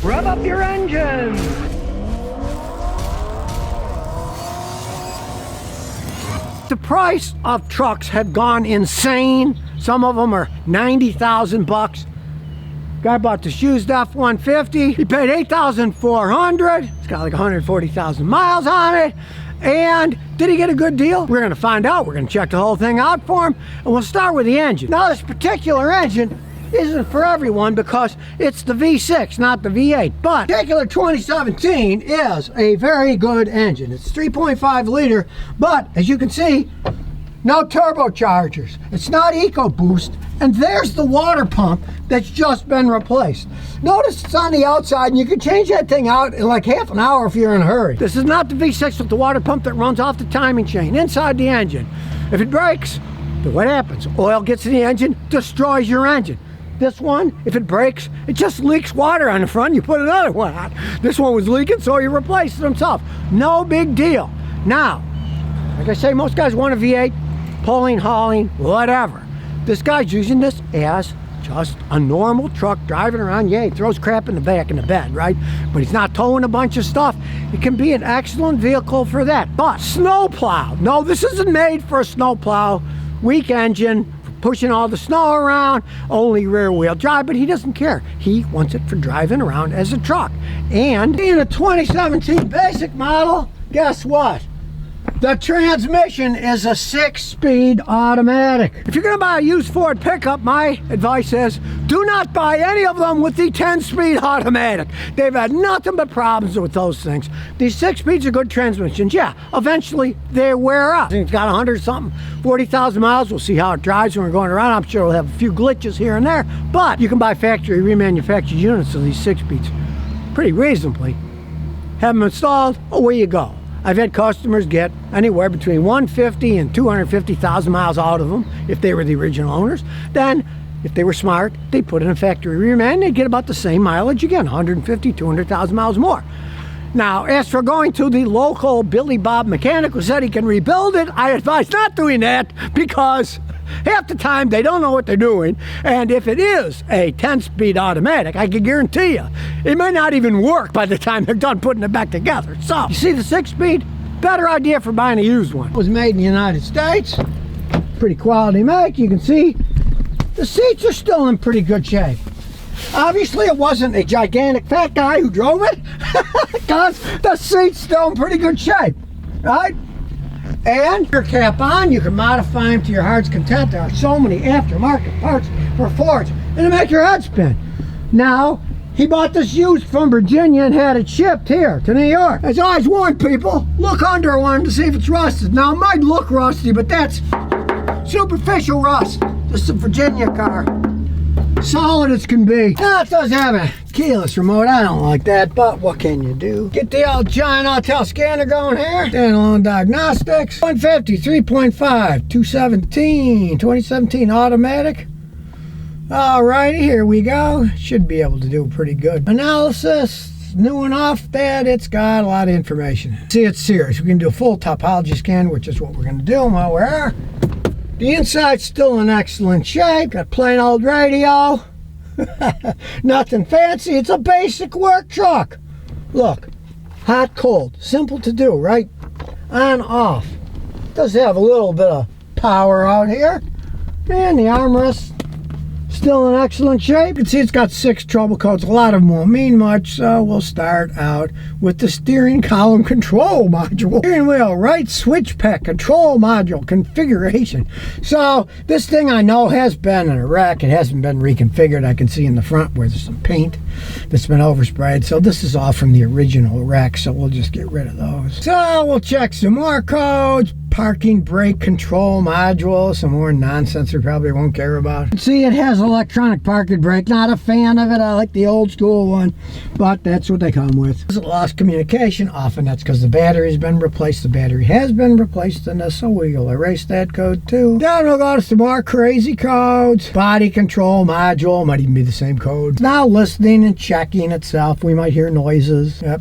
Rev up your engines. The price of trucks have gone insane. Some of them are 90,000 bucks. Guy bought this used F-150. He paid $8,400. It's got like 140,000 miles on it. And did he get a good deal? We're gonna find out. We're gonna check the whole thing out for him. And we'll start with the engine. Now, this particular engine isn't for everyone because it's the V6, not the V8. But particular 2017 is a very good engine. It's 3.5 liter, but as you can see, no turbochargers. It's not EcoBoost. And there's the water pump that's just been replaced. Notice it's on the outside, and you can change that thing out in like half an hour if you're in a hurry. This is not the V6 with the water pump that runs off the timing chain inside the engine. If it breaks, then what happens? Oil gets in the engine, destroys your engine. This one, if it breaks, it just leaks water on the front, you put another one on. This one was leaking, so he replaced it himself. No big deal. Now, like I say, most guys want a V8, pulling, hauling, whatever. This guy's using this as just a normal truck driving around. Yeah, he throws crap in the back in the bed, right? But he's not towing a bunch of stuff. It can be an excellent vehicle for that. But snowplow, no, this isn't made for a snowplow. Weak engine, pushing all the snow around, only rear wheel drive, but he doesn't care. He wants it for driving around as a truck. And in a 2017 basic model, guess what? The transmission is a 6-speed automatic. If you're gonna buy a used Ford pickup, my advice is do not buy any of them with the 10-speed automatic. They've had nothing but problems with those things. These 6 speeds are good transmissions. Yeah, eventually they wear out. It's got 100-something, 40,000 miles. We'll see how it drives when we're going around. I'm sure we'll have a few glitches here and there, but you can buy factory remanufactured units of these 6 speeds pretty reasonably. Have them installed, away you go. I've had customers get anywhere between 150 and 250,000 miles out of them if they were the original owners. Then, if they were smart, they put in a factory reman, they'd get about the same mileage again, 150, 200,000 miles more. Now, as for going to the local Billy Bob mechanic who said he can rebuild it, I advise not doing that because half the time they don't know what they're doing. And if it is a 10-speed automatic, I can guarantee you, it may not even work by the time they're done putting it back together. So, you see the 6-speed? Better idea for buying a used one. It was made in the United States. Pretty quality make. You can see the seats are still in pretty good shape. Obviously, it wasn't a gigantic fat guy who drove it because the seat's still in pretty good shape, right? And your cap on, you can modify them to your heart's content. There are so many aftermarket parts for Fords, and it'll make your head spin. Now, he bought this used from Virginia and had it shipped here to New York. As I always warn people, look under one to see if it's rusted. Now, it might look rusty, but that's superficial rust. This is a Virginia car. Solid as can be. Now, it does have a keyless remote. I don't like that, but what can you do? Get the old giant Autel scanner going here. Standalone Diagnostics. 150, 3.5, 2017 automatic. Alrighty, here we go. Should be able to do pretty good analysis. New enough that it's got a lot of information. See, it's serious. We can do a full topology scan, which is what we're going to do while we're here. The inside's still in excellent shape. Got plain old radio. Nothing fancy. It's a basic work truck. Look, hot, cold. Simple to do, right? On, off. Does have a little bit of power out here. And the armrest still in excellent shape. You can see it's got 6 trouble codes. A lot of them won't mean much, so we'll start out with the steering column control module. Steering wheel, right switch pack, control module, configuration. So this thing I know has been in a wreck. It hasn't been reconfigured. I can see in the front where there's some paint that's been oversprayed. So this is all from the original wreck, so we'll just get rid of those. So we'll check some more codes. Parking brake control module, some more nonsense we probably won't care about. See, it has electronic parking brake. Not a fan of it. I like the old school one, but that's what they come with. This is lost communication. Often that's because the battery's been replaced. The battery has been replaced in this, so we'll erase that code too. Then we'll go to some more crazy codes. Body control module, might even be the same code. Now listening and checking itself. We might hear noises. Yep.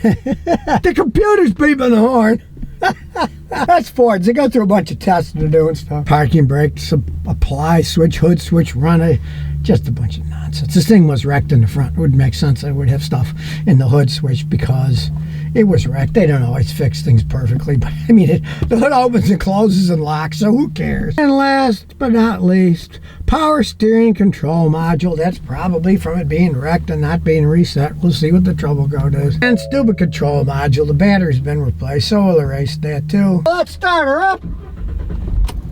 The computer's beeping the horn. That's Fords. They go through a bunch of tests to do and stuff. Parking brakes, apply, switch hood, switch runner. Just a bunch of nonsense. nonsense. This thing was wrecked in the front. It would make sense I would have stuff in the hood switch because it was wrecked. They don't always fix things perfectly, but I mean, the hood opens and closes and locks, so who cares? And last but not least, power steering control module. That's probably from it being wrecked and not being reset. We'll see what the trouble code is. And stupid control module. The battery's been replaced, so we'll erase that too. Let's start her up.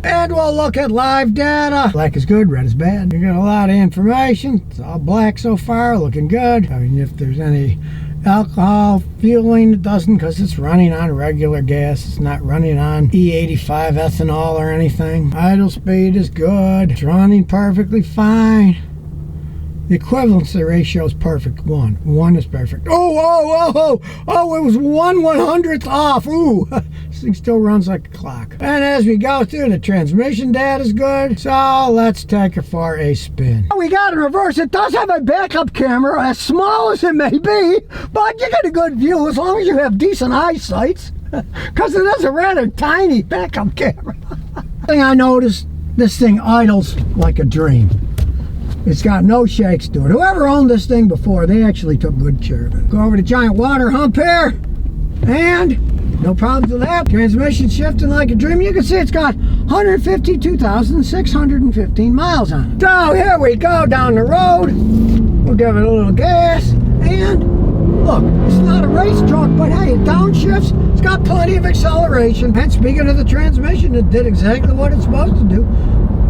And we'll look at live data. Black is good, red is bad. You got a lot of information. It's all black so far, looking good. I mean, if there's any alcohol fueling, it doesn't, because it's running on regular gas. It's not running on E85 ethanol or anything. Idle speed is good. It's running perfectly fine. The equivalency ratio is perfect. One is perfect. Oh, it was 1/100th off. Ooh, this thing still runs like a clock. And as we go through, the transmission data is good. So let's take it for a spin. We got in reverse. It does have a backup camera, as small as it may be, but you get a good view as long as you have decent eyesight, because it is a rather tiny backup camera. Thing I noticed, this thing idles like a dream. It's got no shakes to it. Whoever owned this thing before, they actually took good care of it. Go over the giant water hump here, and no problems with that. Transmission shifting like a dream. You can see it's got 152,615 miles on it. So here we go down the road. We'll give it a little gas, and look, it's not a race truck, but hey, it downshifts. It's got plenty of acceleration. And speaking of the transmission, it did exactly what it's supposed to do.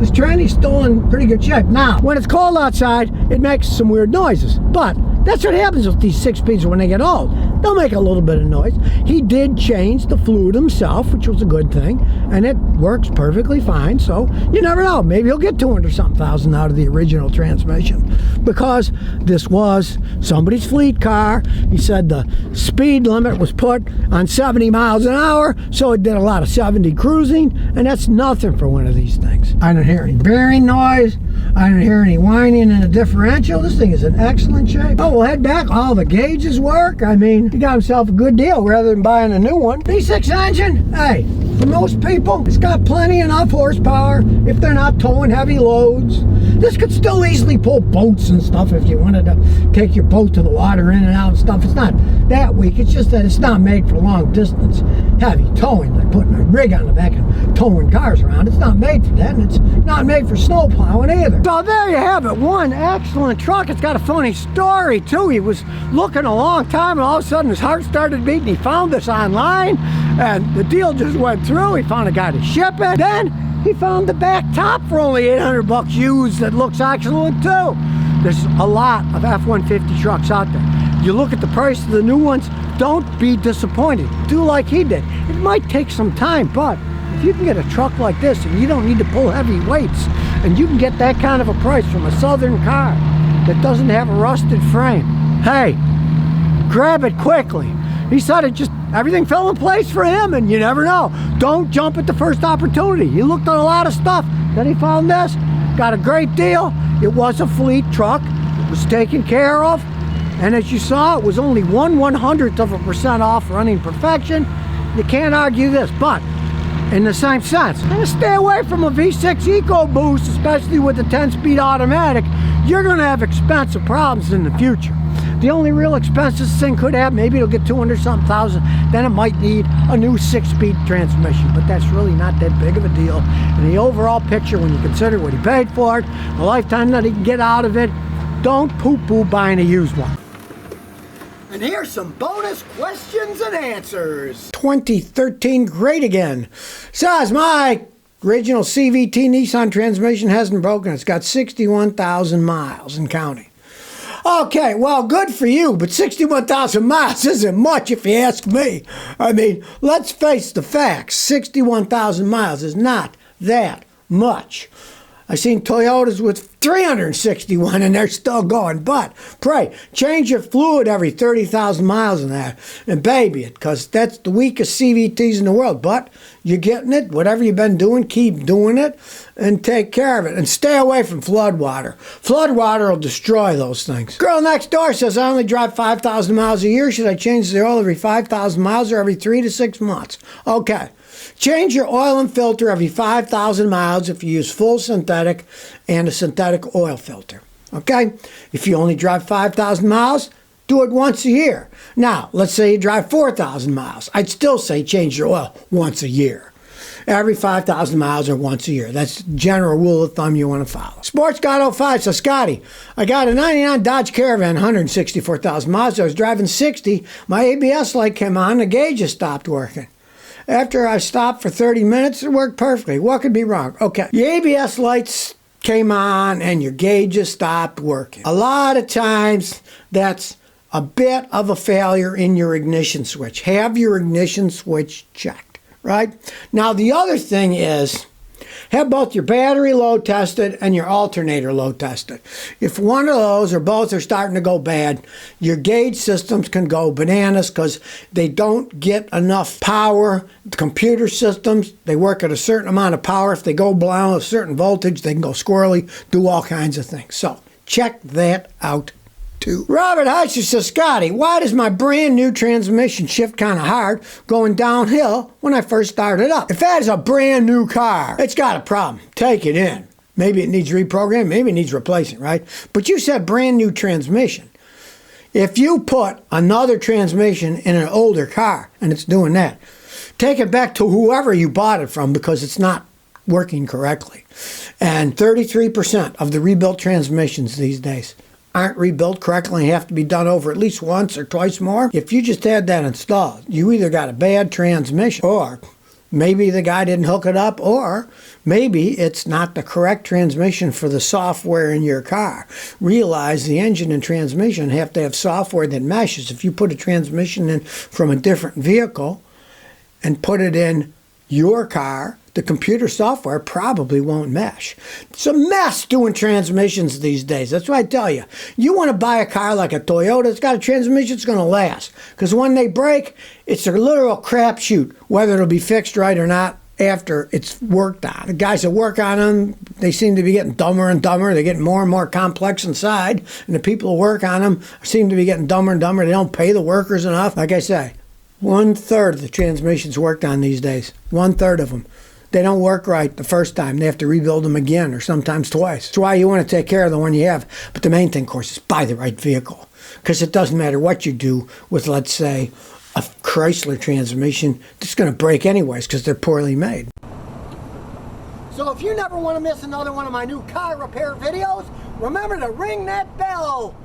This tranny's still in pretty good shape. Now, when it's cold outside, it makes some weird noises. But that's what happens with these 6-speeds when they get old. They'll make a little bit of noise. He did change the fluid himself, which was a good thing, and it works perfectly fine. So you never know. Maybe he'll get 200-something thousand out of the original transmission, because this was somebody's fleet car. He said the speed limit was put on 70 miles an hour, so it did a lot of 70 cruising, and that's nothing for one of these things. I don't hear any bearing noise. I don't hear any whining in the differential. This thing is in excellent shape. Oh, we'll head back. All the gauges work. I mean, he got himself a good deal rather than buying a new one. V6 engine, hey, for most people, it's got plenty enough horsepower if they're not towing heavy loads. This could still easily pull boats and stuff if you wanted to take your boat to the water in and out and stuff. It's not that weak. It's just that it's not made for long distance heavy towing, like putting a rig on the back and towing cars around. It's not made for that, and it's not made for snow plowing either. So there you have it. One excellent truck. It's got a funny story too. He was looking a long time, and all of a sudden his heart started beating. He found this online, and the deal just went through. He found a guy to ship it. Then he found the back top for only 800 bucks used that looks excellent too. There's a lot of F-150 trucks out there. You look at the price of the new ones, don't be disappointed. Do like he did. It might take some time, but if you can get a truck like this and you don't need to pull heavy weights, and you can get that kind of a price from a Southern car that doesn't have a rusted frame, hey, grab it quickly. He said it just, everything fell in place for him, and you never know. Don't jump at the first opportunity. He looked at a lot of stuff, then he found this, got a great deal. It was a fleet truck, it was taken care of, and as you saw, it was only 1/100th% off running perfection. You can't argue this, but in the same sense, stay away from a V6 EcoBoost, especially with the 10-speed automatic. You're going to have expensive problems in the future. The only real expense this thing could have, maybe it'll get 200-something thousand, then it might need a new 6-speed transmission, but that's really not that big of a deal. In the overall picture, when you consider what he paid for it, the lifetime that he can get out of it, don't poo-poo buying a used one. And here's some bonus questions and answers. 2013 great again. Says my original CVT Nissan transmission hasn't broken. It's got 61,000 miles and counting. Okay, well, good for you, but 61,000 miles isn't much if you ask me. I mean, let's face the facts. 61,000 miles is not that much. I've seen Toyotas with 361 and they're still going. But pray, change your fluid every 30,000 miles in that and baby it, because that's the weakest CVTs in the world. But you're getting it. Whatever you've been doing, keep doing it and take care of it. And stay away from flood water. Flood water will destroy those things. Girl next door says, I only drive 5,000 miles a year. Should I change the oil every 5,000 miles or every 3 to 6 months? Okay. Change your oil and filter every 5,000 miles if you use full synthetic and a synthetic oil filter. Okay? If you only drive 5,000 miles, do it once a year. Now, let's say you drive 4,000 miles. I'd still say change your oil once a year. Every 5,000 miles or once a year. That's the general rule of thumb you want to follow. Sports God 05 says, Scotty, I got a 99 Dodge Caravan, 164,000 miles. I was driving 60. My ABS light came on. The gauges stopped working. After I stopped for 30 minutes, it worked perfectly. What could be wrong? Okay, your ABS lights came on and your gauges stopped working. A lot of times, that's a bit of a failure in your ignition switch. Have your ignition switch checked, right? Now, the other thing is, have both your battery load tested and your alternator load tested. If one of those or both are starting to go bad, your gauge systems can go bananas because they don't get enough power. The computer systems, they work at a certain amount of power. If they go below a certain voltage, they can go squirrely, do all kinds of things. So check that out too. Robert Heitzer says, Scotty, why does my brand new transmission shift kind of hard going downhill when I first started up? If that is a brand new car, it's got a problem. Take it in. Maybe it needs reprogramming, maybe it needs replacing, right? But you said brand new transmission. If you put another transmission in an older car and it's doing that, take it back to whoever you bought it from because it's not working correctly. And 33% of the rebuilt transmissions these days aren't rebuilt correctly and have to be done over at least once or twice more. If you just had that installed, you either got a bad transmission or maybe the guy didn't hook it up, or maybe it's not the correct transmission for the software in your car. Realize the engine and transmission have to have software that meshes. If you put a transmission in from a different vehicle and put it in your car, the computer software probably won't mesh. It's a mess doing transmissions these days. That's why I tell you, you want to buy a car like a Toyota, it's got a transmission that's going to last. Because when they break, it's a literal crapshoot, whether it'll be fixed right or not after it's worked on. The guys that work on them, they seem to be getting dumber and dumber. They're getting more and more complex inside. And the people who work on them seem to be getting dumber and dumber. They don't pay the workers enough. Like I say, 1/3 of the transmissions worked on these days. 1/3 of them. They don't work right the first time. They have to rebuild them again or sometimes twice. That's why you want to take care of the one you have. But the main thing, of course, is buy the right vehicle. Because it doesn't matter what you do with, let's say, a Chrysler transmission. It's going to break anyways because they're poorly made. So if you never want to miss another one of my new car repair videos, remember to ring that bell.